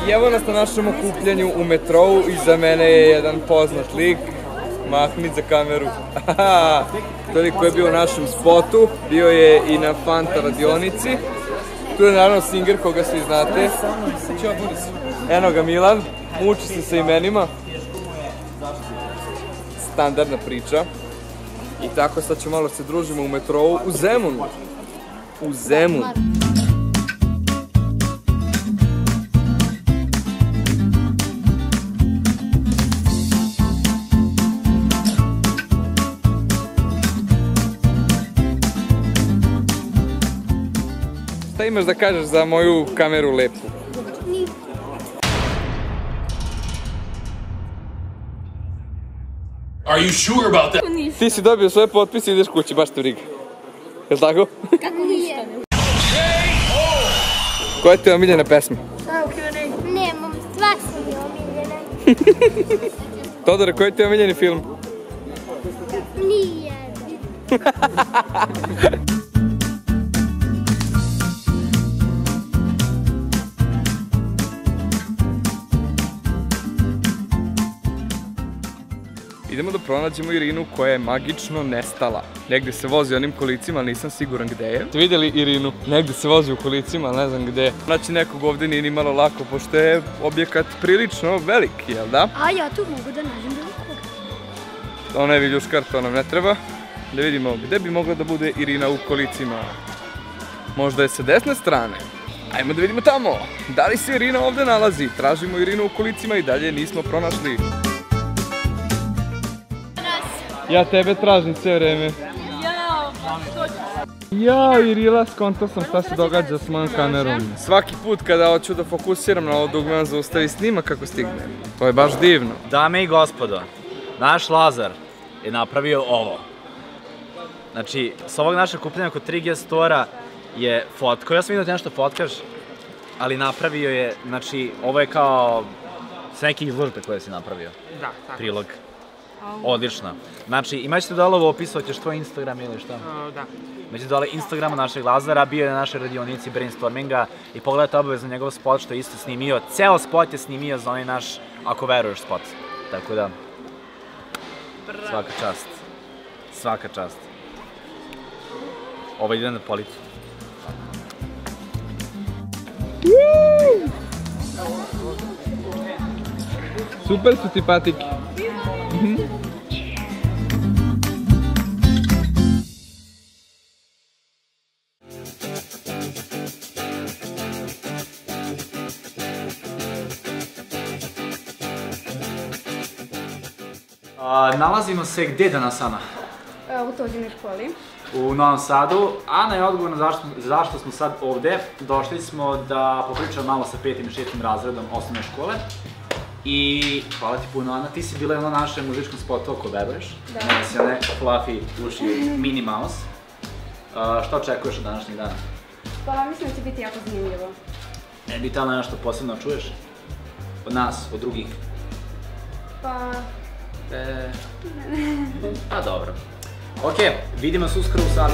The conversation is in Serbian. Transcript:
I evo nas na našem okupljanju u metrou, iza mene je jedan poznat lik, mahni za kameru, to je lik koji je bio u našem spotu, bio je i na Fanta radionici, tu je naravno Singer koga svi znate, eno ga Milan, muči se sa imenima, standardna priča, i tako sad ću malo se družimo u metrou u Zemunu, u Zemunu. Šta imaš da kažeš za moju kameru lepu? Are you sure about that? Ti si dobio svoje potpise i ideš kući, baš te briga. Jel' tako? Kako nije? Koja je te omiljena pesma? Nemam, sva su mi omiljene. Todore, koji je te omiljeni film? Nije. Idemo da pronađemo Irinu koja je magično nestala. Negde se vozi onim kolicima, ali nisam siguran gde je. Ste vidjeli Irinu? Negde se vozi u kolicima, ali ne znam gde je. Znači nekog ovdje nije ni malo lako, pošto je objekat prilično velik, jel da? A ja tu mogu da nađem bilo koga. Ona je viljuškar, to nam ne treba. Da vidimo gde bi mogla da bude Irina u kolicima. Možda je sa desne strane. Ajmo da vidimo tamo. Da li se Irina ovdje nalazi? Tražimo Irinu u kolicima i dalje nismo pronašli. Ja tebe tražim sve vreme. Ja, Irila, skontao sam šta se događa s mojom kamerom. Svaki put kada hoću da fokusiram na ovo dugme, on zaustavi snima kako stigne. To je baš divno. Dame i gospodo, naš Lazar je napravio ovo. Znači, s ovog našeg kupljenja kod 3G Store-a je fotkao. Ja sam vidio da ti nešto fotkaš, ali napravio je, znači, ovo je kao s nekih izložbe koje si napravio. Da, tako. Prilog. Odlično. Znači, imat ćete dole u opisu, hoćeš tvoj Instagram ili šta? Da. Imat ćete dole Instagrama našeg Lazara, bio je na našoj radionici brainstorminga i pogledajte obavezno njegov spot što je isto snimio. Ceo spot je snimio za onaj naš Ako veruješ spot. Tako da, svaka čast. Svaka čast. Ovo ide na policu. Super su ti patike. Nalazimo se gdje danas, Ana? U Tođinoj školi. U Novom Sadu. Ana je odgovorna zašto smo sad ovde. Došli smo da popričamo malo sa 5. i 6. razredom osnovne škole. I hvala ti puno, Ana, ti si bila na našem muzičkom spotu Ako veruješ. Da. Imala si one fluffy uši Minnie Mouse. Šta očekuješ od današnjeg dana? Pa mislim da će biti jako zanimljivo. Ne bi tamo nešto posebno čuješ? Od nas, od drugih? Pa... Pa dobro. Ok, vidimo se uskoro u sali.